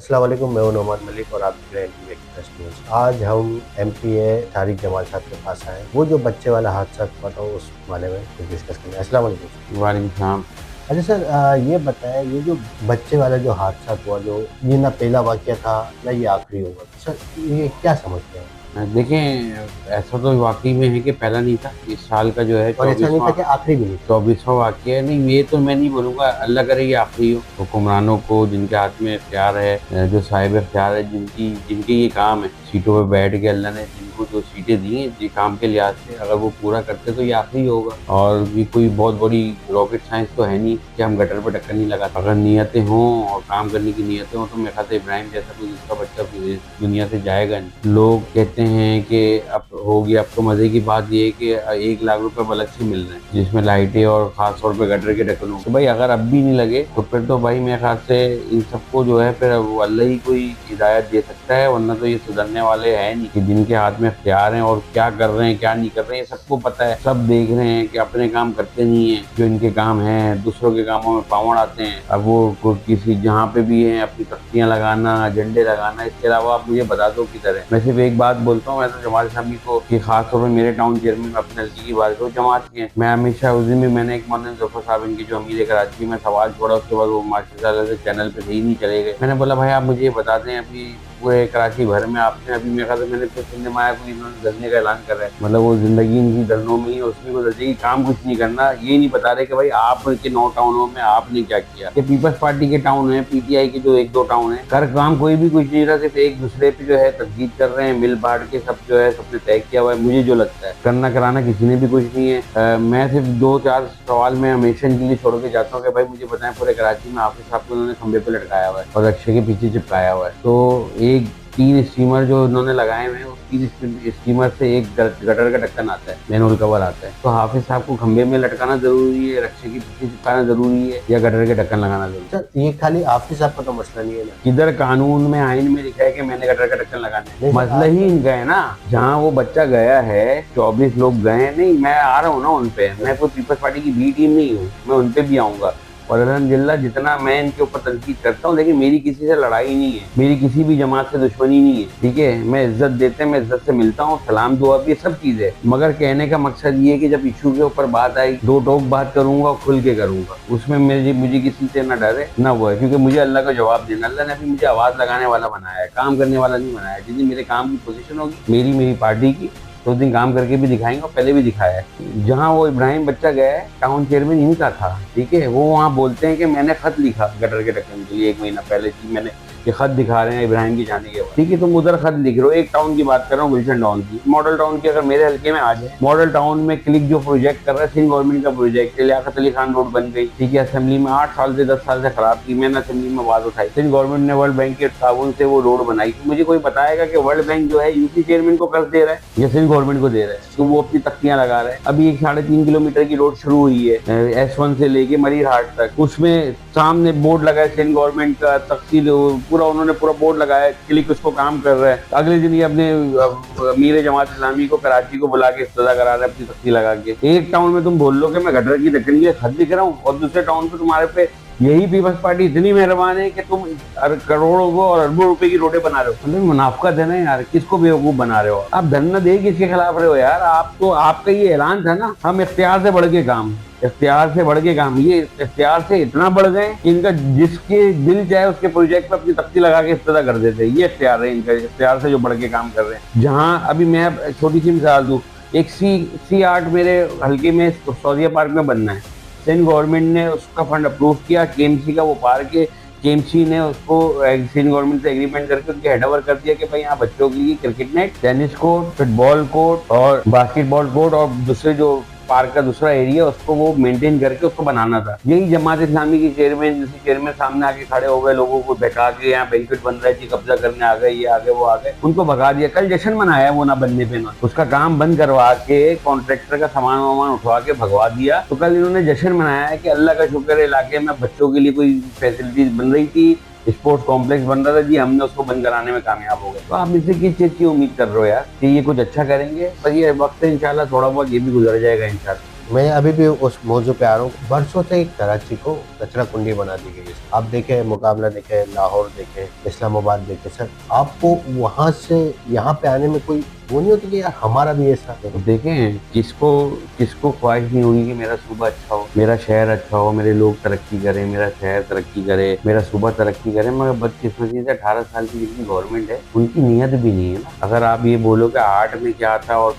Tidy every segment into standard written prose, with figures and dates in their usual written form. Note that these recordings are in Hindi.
अस्सलाम वालेकुम, मैं हूं नोमान मलिक और आप देख रहे हैं एनटीवी एक्सप्रेस न्यूज़। आज हम एमपीए तारिक जमाल साहब के पास आए, वो जो बच्चे वाला हादसा हुआ था उस बारे में कुछ डिस्कस करना है। अस्सलाम वालेकुम सर। वालेकुम सलाम। अच्छा सर, ये बताएं, ये जो बच्चे वाला जो हादसा हुआ, जो ये ना पहला वाकया था ना ये आखिरी होगा, तो सर ये क्या समझते हैं? देखें, ऐसा तो वाकई में है कि पहला नहीं था। इस साल का जो है और ऐसा नहीं था 24वां कि आखिरी भी नहीं था। 24वां वाकया है। नहीं, ये तो मैं नहीं बोलूँगा, अल्लाह करे ये आखिरी हो। हुक्मरानों को जिनके हाथ में इख्तियार है, जो साहिब इख्तियार है, जिनके ये काम है सीटों पे बैठ के, अल्लाह ने जिनको जो सीटें दी हैं जी काम के लिहाज से, अगर वो पूरा करते तो ये आखिरी होगा। और ये कोई बहुत बड़ी रॉकेट साइंस तो है नहीं कि हम गटर पर टक्कर नहीं लगाते। अगर नीयतें हों और काम करने की नीयतें हों तो मेरे ख्याल से इब्राहिम जैसा कोई दूसरा बच्चा इस दुनिया से जाएगा नहीं। लोग कहते हैं कि अब हो गया। अब तो मजे की बात ये है कि 1 लाख रुपए अब अलग से मिल रहे हैं, जिसमें लाइटें और खास तौर पे गटर के ढक्कनों। तो भाई अगर अब भी नहीं लगे तो फिर तो भाई मेरे ख्याल से इन सबको जो है फिर वो अल्लाह ही कोई हिदायत दे सकता है, वरना तो ये सुधरने वाले हैं नहीं। कि जिनके हाथ में इख्तियार हैं और क्या कर रहे हैं क्या नहीं कर रहे हैं, सबको पता है, सब देख रहे हैं कि अपने काम करते नहीं है। जो इनके काम हैं दूसरों के कामों में पावड़ आते हैं। अब वो किसी जहाँ पे भी है अपनी तख्तियां लगाना, झंडे लगाना, इसके अलावा आप मुझे बता दो किधर है। मैं सिर्फ एक बात बोलता हूँ, मैं तो जमाल साहब को कि खास तौर पर मेरे टाउन चेयरमैन अपने नजदीक की बात करूँ, जमात के हैं। मैं हमेशा उस दिन भी मैंने एक मौलाना जफर साहब इनके जो अमीर कराची में सवाल छोड़ा, उसके बाद वो माशाल्लाह से चैनल पे सही नहीं चले गए। मैंने बोला भाई आप मुझे ये बता दें, अभी पूरे कराची भर में आपने अभी मेरे ख्याल से मैंने फिर सुनने में आया कोई इन्होंने धरने का ऐलान कर रहा है। मतलब वो जिंदगी इनकी धरनों में ही, उसमें गुजर जाएगी, काम कुछ नहीं करना। ये नहीं बता रहे कि भाई आपके 9 टाउनों में आपने क्या किया। ये पीपल्स पार्टी के टाउन है, पीटीआई के जो 1-2 टाउन है, कर काम कोई भी कुछ नहीं रहा, सिर्फ एक दूसरे पे जो है तस्दीद कर रहे हैं, मिल बांट के सब जो है सबने तय किया हुआ है। मुझे जो लगता है करना कराना किसी ने भी कुछ नहीं है। मैं सिर्फ 2-4 सवाल में हमेशा इनके लिए छोड़ के जाता हूँ कि भाई मुझे बताएं, पूरे कराची में हाफिज साहब को उन्होंने खंबे पे लटकाया हुआ है और रक्षे के पीछे चिपकाया हुआ है। तो एक 3 स्टीमर जो उन्होंने लगाए हुए हैं, उस 3 स्टीमर से एक गटर का ढक्कन आता है, मैनुअल कवर आता है। तो हाफिज साहब को खंबे में लटकाना जरूरी है, रक्षे के पीछे चिपकाना जरूरी है, या गटर के ढक्कन लगाना जरूरी है? सर ये खाली हाफिज साहब का तो मसला नहीं है ना। किधर कानून में आइन में लिखा है कि मैंने गटर का ढक्कन लगाना है? नहीं सर, मसला ही इनका है ना। जहाँ वो बच्चा गया है, 24 लोग गए हैं। नहीं, मैं आ रहा हूँ ना उन पे। मैं कोई पीपल्स पार्टी की बी टीम नहीं हूँ, मैं उन पे भी आऊंगा। और अल्हम्दुलिल्लाह जितना मैं इनके ऊपर तनकीद करता हूँ, लेकिन मेरी किसी से लड़ाई नहीं है, मेरी किसी भी जमात से दुश्मनी नहीं है, ठीक है। मैं इज्जत देते हैं, मैं इज्जत से मिलता हूँ, सलाम दुआ भी सब चीज़ें। मगर कहने का मकसद ये है कि जब इशू के ऊपर बात आई, दो टोक बात करूंगा, खुल के करूंगा। उसमें मुझे किसी से ना डर है ना वो है, क्योंकि मुझे अल्लाह का जवाब देना। अल्लाह ने अभी मुझे आवाज़ लगाने वाला बनाया है, काम करने वाला नहीं बनाया। जिस दिन मेरे काम की पोजीशन होगी मेरी पार्टी की, तो उस दिन काम करके भी दिखाएंगे, और पहले भी दिखाया है। जहाँ वो इब्राहिम बच्चा गया है, टाउन चेयरमैन इनका था, ठीक है। वो वहाँ बोलते हैं कि मैंने खत लिखा गटर के ढक्कन के लिए 1 महीना पहले की, मैंने ये खत दिखा रहे हैं इब्राहिम की जाने के बाद, ठीक है। तुम उधर खत लिख रहे हो। एक टाउन की बात कर रहा हूँ, गुलशन टाउन की, मॉडल टाउन की। अगर मेरे हल्के में आ जाए, मॉडल टाउन में क्लिक जो प्रोजेक्ट कर रहा है, सिंध गवर्नमेंट का प्रोजेक्ट है, लियाकत अली खान रोड बन गई, ठीक है। असेंबली में 8 साल से 10 साल से खराब थी, मैंने असेंबली में आवाज उठाई, सिंध गवर्नमेंट ने वर्ल्ड बैंक के ताउन से वो रोड बनाई। तो मुझे कोई बताएगा कि वर्ल्ड बैंक जो है यूपी चेयरमैन को कर्ज दे रहा है या सिंध गवर्नमेंट को दे रहा है? तो वो अपनी तख्तियां लगा रहे हैं। अभी एक 3.5 किलोमीटर की रोड शुरू हुई है S1 से लेके मरीर हाट तक, उसमें सामने बोर्ड लगा है सिंध गवर्नमेंट का, तफसील पूरा उन्होंने पूरा बोर्ड लगाया, क्लिक उसको काम कर रहा है। अगले दिन ये अपने अमीर जमात इस्लामी को कराची को बुला के इस्तदा करा रहे हैं अपनी तख्ती लगा के। एक टाउन में तुम बोल लो कि मैं गटर की ढक्कन के लिए खत लिख रहा हूँ, और दूसरे टाउन पे तुम्हारे पे यही पीपल्स पार्टी इतनी मेहरबान है कि तुम करोड़ों को और अरबों रुपए की रोडे बना रहे हो। मतलब मुनाफकत है ना यार, किसको बेवकूफ बना रहे हो आप? धरना दे किसके खिलाफ रहे हो यार? आप तो, आपका ये ऐलान था ना, हम इख्तियार से बढ़ के काम, इख्तियार से बढ़ के काम। ये इख्तियार से इतना बढ़ गए कि इनका जिसके दिल चाहे उसके प्रोजेक्ट पे अपनी तख्ती लगा के इस्तदा कर देते हैं। ये इख्तियार है इनका, इख्तियार से जो बढ़ के काम कर रहे हैं। जहाँ अभी मैं छोटी सी मिसाल दूँ, एक C8 मेरे हल्के में सौदिया पार्क में बनना है। सिंध गवर्नमेंट ने उसका फंड अप्रूव किया, KMC का वो पार्क है। KMC ने उसको सिंध गवर्नमेंट से एग्रीमेंट करके उनके हैंड ओवर कर दिया कि भाई यहाँ बच्चों के लिए cricket net, tennis court, football court और बास्केटबॉल कोर्ट और दूसरे जो पार्क का दूसरा एरिया, उसको वो मेंटेन करके उसको बनाना था। यही जमात इस्लामी की चेयरमैन, जैसे चेयरमैन सामने आके खड़े हो गए, लोगों को बहका के यहाँ बैंक्वेट बन रहा है जी, कब्जा करने आ गए, ये आ गए वो आ गए, उनको भगा दिया। कल जश्न मनाया वो ना बनने पे, ना उसका काम बंद करवा के कॉन्ट्रैक्टर का सामान वामान उठवा के भगवा दिया। तो कल इन्होंने जश्न मनाया है कि अल्लाह का शुक्र है इलाके में बच्चों के लिए कोई फैसिलिटीज बन रही थी, स्पोर्ट्स कॉम्प्लेक्स बन रहा था जी, हमने उसको बंद कराने में कामयाब हो गए। तो आप इससे किस चीज की उम्मीद कर रहे हो यार कि ये कुछ अच्छा करेंगे? पर ये वक्त है इंशाल्लाह, थोड़ा बहुत ये भी गुजर जाएगा इंशाल्लाह। मैं अभी भी उस मौजू पे आ रहा हूँ। बरसों से कराची को कचरा कुंडी बना दी गई है। आप देखें, मुकाबला देखें, लाहौर देखें, इस्लामाबाद देखें सर, आपको वहां से यहाँ पे आने में कोई वो नहीं होती कि यार हमारा भी ऐसा है। देखें, किसको किसको ख्वाहिश नहीं होगी कि मेरा सूबा अच्छा हो, मेरा शहर अच्छा हो, मेरे लोग तरक्की करें, मेरा शहर तरक्की करे, मेरा सूबा तरक्की करे। मगर बदकिस्मती से 18 साल की जितनी गवर्नमेंट है उनकी नीयत भी नहीं है ना। अगर आप ये बोलो कि 8 में क्या था और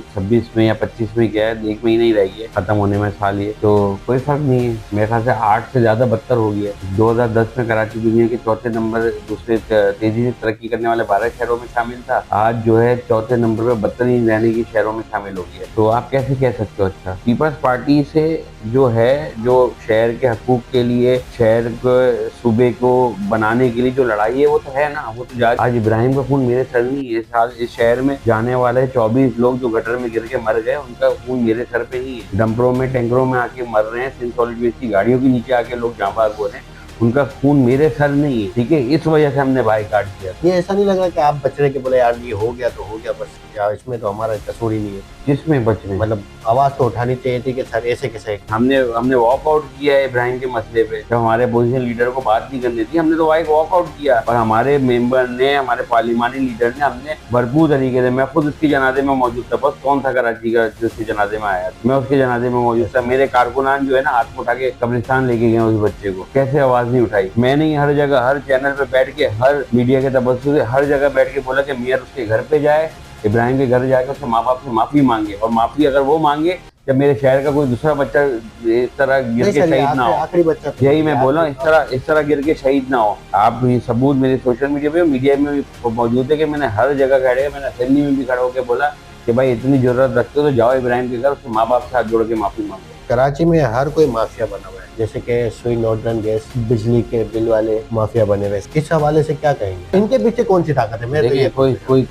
26 में या 25 में क्या है, 1 महीना ही रह गया खत्म होने में साल, ये तो कोई फर्क नहीं है। मेरे ख्याल से 8 से ज्यादा बदतर हो गया है। 2010 में कराची दुनिया के चौथे नंबर, दूसरे तेजी से तरक्की करने वाले 12 शहरों में शामिल था। आज जो है चौथे नंबर पे बदतरीन रहने की शहरों में शामिल हो गया। तो आप कैसे कह सकते हो? अच्छा, पीपल्स पार्टी से जो है, जो शहर के हकूक के लिए, शहर के सूबे को बनाने के लिए जो लड़ाई है वो तो है ना, वो तो आज इब्राहिम का खून मेरे सर नहीं है। साल इस शहर में जाने वाले 24 लोग जो गटर में गिर के मर गए, उनका खून मेरे सर पे नहीं है। डंपरों में, टैंकरों में आके मर रहे हैं, सिंध सॉलिड वेस्ट की गाड़ियों के नीचे आके लोग जांबाज हो रहे हैं, उनका खून मेरे सर नहीं है। ठीक है, इस वजह से हमने भाई काट दिया। ये ऐसा नहीं लग रहा कि आप बच रहे के बोले यार ये हो गया तो हो गया बस, या इसमें तो हमारा कसूर ही नहीं है। जिसमें बच रहे, मतलब आवाज तो उठानी चाहिए थी कि सर ऐसे कैसे। हमने वॉकआउट किया है इब्राहिम के मसले पे। जब हमारे अपोजिशन लीडर को बात नहीं करनी थी, हमने तो वॉकआउट किया, और हमारे मेंबर ने, हमारे पार्लिमानी लीडर ने, हमने भरपूर तरीके से, मैं खुद उसके जनाजे में मौजूद था। बस कौन था कराची का जो उसके जनाजे में आया? मैं उसके जनाजे में मौजूद था। मेरे कारकुनान जो है ना, हाथ उठा के कब्रिस्तान लेके गए उस बच्चे को। कैसे आवाज नहीं उठाई? मैंने ही हर जगह, हर चैनल पे बैठ के, हर मीडिया के तबस्सुम से हर जगह बैठ के बोला कि मेयर उसके घर पे जाए, इब्राहिम के घर जाकर उसके माँ बाप से माफी मांगे, और माफी अगर वो मांगे जब मेरे शहर का कोई दूसरा बच्चा इस तरह गिर के शहीद ना हो। आखिरी बच्चा यही मैं बोला, इस तरह गिर के शहीद ना हो। आप ये सबूत मेरे सोशल मीडिया पे, मीडिया में भी मौजूद है कि मैंने हर जगह खड़े, मैंने असेंबली में भी खड़ा होकर बोला कि भाई इतनी जरूरत रखते हो तो जाओ इब्राहिम के घर, उसके माँ बाप से हाथ जोड़ के माफी मांगो। कराची में हर कोई माफिया बना हुआ है, जैसे कि सुई नॉर्दर्न गैस, बिजली के बिल वाले माफिया बने हुए। इस हवाले से क्या कहेंगे? इनके पीछे कौन सी ताकत है? मैं तो ये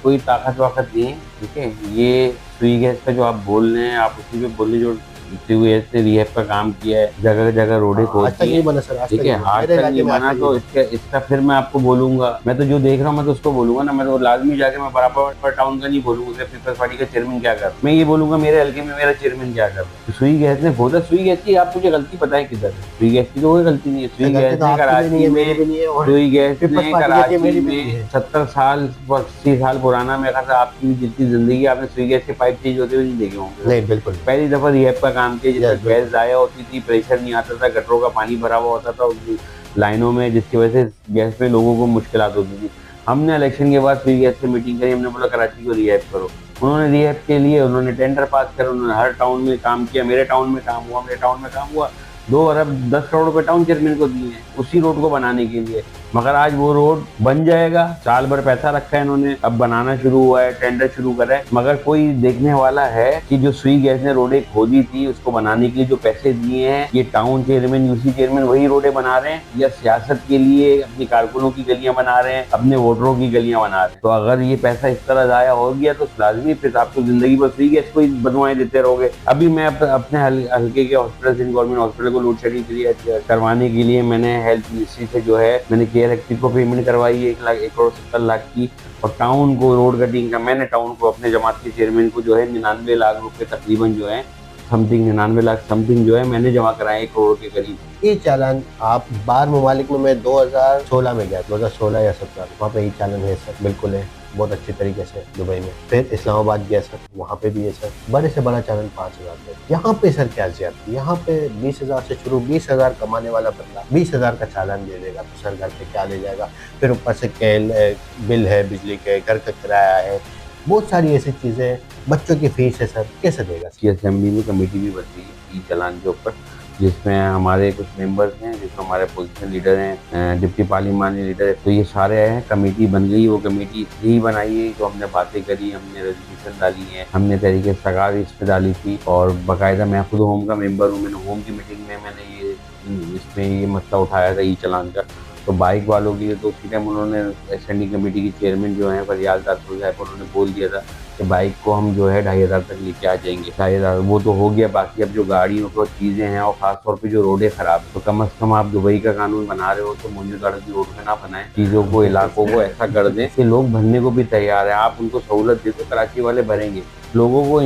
कोई ताकत वाकत नहीं है। ठीक है, ये सुई गैस का जो आप बोल रहे हैं, आप उसी पे बोले जो से रिहैब का काम किया है, जगह जगह रोडे खोदी है। ठीक है, आज तक नहीं बना, तो इसका फिर मैं आपको बोलूंगा। मैं तो जो देख रहा हूँ मैं तो उसको बोलूंगा ना। मैं तो लाजमी जाके मैं बराबर टाउन का नहीं बोलूंगा कि पीपल्स पार्टी का चेयरमैन क्या कर, मैं ये बोलूंगा मेरे हल्के में मेरा चेयरमैन क्या कर। तो सुई गैस ने खोदा, सुई गैस की आप मुझे गलती पता है किधर है? सुई गैस की तो कोई गलती नहीं है। सुई गैस ने कराची में, सुई गैस ने कराची में 70 साल 80 साल पुराना, मेरे ख्याल से आपकी जितनी जिंदगी आपने सुई गैस के पाइप चेंज होते हुए नहीं देखे होंगे। नहीं, बिल्कुल पहली दफा रिहैब का काम किया, जिसमें गैस जाया होती थी, प्रेशर नहीं आता था, गटरों का पानी भरा हुआ होता था लाइनों में, जिसकी वजह से गैस पे लोगों को मुश्किलात होती थी। हमने इलेक्शन के बाद सुई गैस से मीटिंग करी, हमने बोला कराची को रिहैब करो। उन्होंने रिहैब के लिए उन्होंने टेंडर पास कर, उन्होंने हर टाउन में काम किया। मेरे टाउन में काम हुआ, 2 अरब 10 करोड़ रुपए टाउन चेयरमैन को दिए हैं उसी रोड को बनाने के लिए। मगर आज वो रोड बन जाएगा, साल भर पैसा रखा है इन्होंने, अब बनाना शुरू हुआ है, टेंडर शुरू करा है। मगर कोई देखने वाला है कि जो सुई गैस ने रोडें खोदी थी, उसको बनाने के लिए जो पैसे दिए हैं, ये टाउन चेयरमैन, यूसी चेयरमैन वही रोडें बना रहे हैं, या सियासत के लिए अपनी कारकुनों की गलियां बना रहे हैं, अपने वोटरों की गलियां बना रहे हैं? तो अगर ये पैसा इस तरह जाया हो गया तो लाजमी फिर आप तो जिंदगी भर सुई गैस को ही बदवाएं देते रहोगे। अभी मैं अपने हल्के के हॉस्पिटल, गवर्नमेंट हॉस्पिटल को लोड शेडिंग करवाने के लिए मैंने हेल्थ मिनिस्ट्री से जो है, मैंने केयर एक्टिव को पेमेंट करवाई है 1 करोड़ 70 लाख की। और टाउन को रोड कटिंग का मैंने टाउन को, अपने जमात के चेयरमैन को जो है 99 लाख रुपए तकरीबन जो है, समथिंग 99 लाख समथिंग जो है मैंने जमा कराया 1 करोड़ के करीब। ये चालान आप बाहर ममालिक में, मैं 2016 में गया, 2016 या 17, वहाँ पे ये चालान है सर, बिल्कुल है, बहुत अच्छी तरीके से दुबई में। फिर इस्लामाबाद गया सर, वहाँ पे भी है सर, बड़े से बड़ा चालान 5000 पे। यहाँ पे सर क्या ज्यादा, यहाँ पे 20,000 से शुरू, 20,000 कमाने वाला बंदा 20,000 का चालान दे देगा तो सर घर पे क्या ले जाएगा? फिर ऊपर से बिल है, बिजली के, घर का किराया है, बहुत सारी ऐसी चीजें, बच्चों की फीस है सर, कैसे देगा? असेंबली में कमेटी भी बनती है ई चालान के ऊपर, जिसमें हमारे कुछ मेंबर्स हैं, जिसमें हमारे पोजीशन लीडर हैं, डिप्टी पार्लिमानी लीडर है। तो ये सारे हैं, कमेटी बन गई। वो कमेटी इसलिए बनाई है जो हमने बातें करी, हमने रेजोल्यूशन डाली है, हमने तरीके सगार इस पे डाली थी, और बाकायदा मैं खुद होम का मेंबर हूँ। मैंने होम की मीटिंग में मैंने इसमें ये मसला उठाया था ई चालान का। तो बाइक वालों के लिए तो उसी टाइम उन्होंने स्टैंडिंग कमेटी की चेयरमैन जो है फरियाल तासुर साहब, उन्होंने बोल दिया था कि बाइक को हम जो है 2,500 तक लेके आ जाएंगे। 2,500 वो तो हो गया। बाकी अब जो गाड़ियों को चीज़ें हैं, और खासतौर पे जो रोडें खराब, तो कम अज़ कम आप दुबई का कानून बना रहे हो तो मौजूदा की रोड पे ना बनाएं, चीज़ों को, इलाकों को ऐसा कर दें कि लोग भरने को भी तैयार है। आप उनको सहूलत दे दो, कराची वाले भरेंगे। लोगों को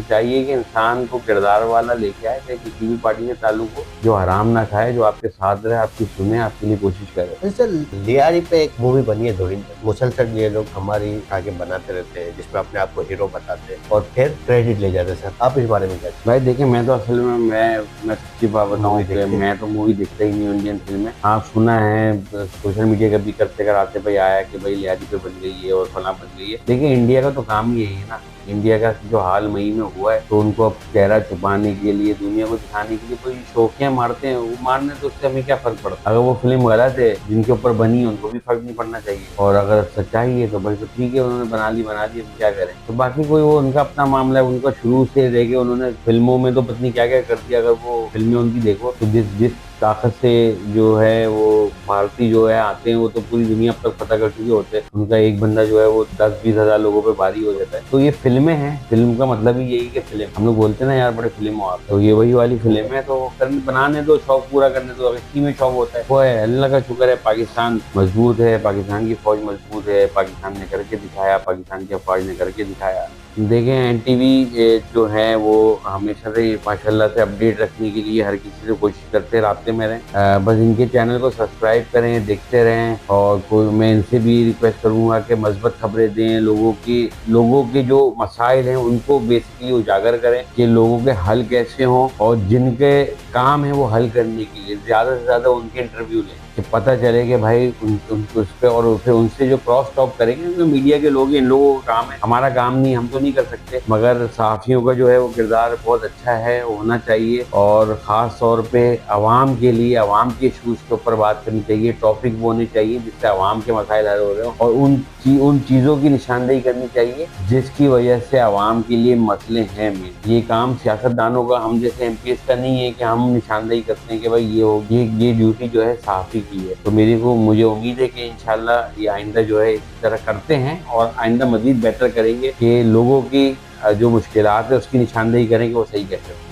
चाहिए कि इंसान को किरदार वाला लेके आए, चाहे किसी भी पार्टी से ताल्लुक हो, जो हराम ना खाए, जो आपके साथ रहे, आपकी सुने, आपके लिए कोशिश करे। जैसे लियारी पे एक मूवी बनी है धुरंधर, मुसलसल ये लोग हमारी आगे बनाते रहते हैं जिसमें अपने आप को हीरो बताते हैं और फिर क्रेडिट ले जाते हैं। सर आप इस बारे में क्या? भाई देखिए, मैं तो असल में मैं सच्ची बात बताऊं मूवी कि देखते हैं। मैं तो मूवी देखता ही नहीं इंडियन फिल्में। हाँ, सुना है सोशल मीडिया कभी करते कराते भाई आया कि भाई लियारी पे बन गई है और फला बन गई है। देखिए, इंडिया का तो काम ही यही है ना। इंडिया का जो हाल मई में हुआ है, तो उनको अब चेहरा छुपाने के लिए, दुनिया को दिखाने के लिए कोई शौकियां मारते हैं, वो मारने तो उससे हमें क्या फर्क पड़ता है। अगर वो फिल्म गलत है, जिनके ऊपर बनी है उनको भी फर्क नहीं पड़ना चाहिए, और अगर सच्चाई है तो भाई तो ठीक है, उन्होंने बना ली अब क्या करें। तो बाकी कोई वो उनका अपना मामला है, उनका शुरू से रह के उन्होंने फिल्मों में तो पत्नी क्या क्या कर दिया। अगर वो फिल्में उनकी देखो तो जिस जिस ताकत से जो है वो भारतीय जो है आते हैं, वो तो पूरी दुनिया अब तक पता कर चुके होते हैं। उनका एक बंदा जो है वो 10-20 हजार लोगों पे भारी हो जाता है। तो ये फिल्में हैं, फिल्म का मतलब ही यही कि फिल्म, हम लोग बोलते हैं ना यार बड़े फिल्म हो आप, तो ये वही वाली फिल्म है। तो बनाने दो, शौक पूरा करने दो, अगर इसी में शौक होता है वो है। अल्लाह का शुक्र है, पाकिस्तान मजबूत है, पाकिस्तान की फौज मजबूत है, पाकिस्तान ने करके दिखाया, पाकिस्तान की फौज ने करके दिखाया। देखें, एनटीवी जो है वो हमेशा से माशाल्लाह से अपडेट रखने के लिए हर किसी से कोशिश करते रास्ते में रहें। बस इनके चैनल को सब्सक्राइब करें, देखते रहें, और कोई मैं इनसे भी रिक्वेस्ट करूंगा कि मस्बत खबरें दें, लोगों के जो मसाइल हैं उनको बेसिकली उजागर करें कि लोगों के हल कैसे हों, और जिनके काम है वो हल करने के लिए ज़्यादा से ज़्यादा उनके इंटरव्यू लें, कि पता चले कि भाई उस पे, और फिर उनसे जो क्रॉस टॉक करेंगे, जो मीडिया के लोग हैं, इन लोगों का काम है, हमारा काम नहीं, हम तो नहीं कर सकते, मगर सहाफ़ियों का जो है वो किरदार बहुत अच्छा है, होना चाहिए। और ख़ास तौर पे आवाम के लिए, आवाम के इशूज़ के ऊपर बात करनी चाहिए, टॉपिक वो होने चाहिए जिससे आवाम के मसाइल हल हो रहे हो, और उन चीज़ों की निशानदेही करनी चाहिए जिसकी वजह से आवाम के लिए मसले हैं मेन। ये काम सियासतदानों का, हम जैसे एमपीएस का नहीं है कि हम निशानदेही करते हैं कि भाई ये हो, ये ड्यूटी जो है सहाफ़ी की है। तो मुझे उम्मीद है कि इंशाल्लाह ये आइंदा जो है इसी तरह करते हैं, और आइंदा मजीद बेहतर करेंगे कि लोगों की जो मुश्किलात है उसकी निशानदेही करेंगे वो सही कैसे हो।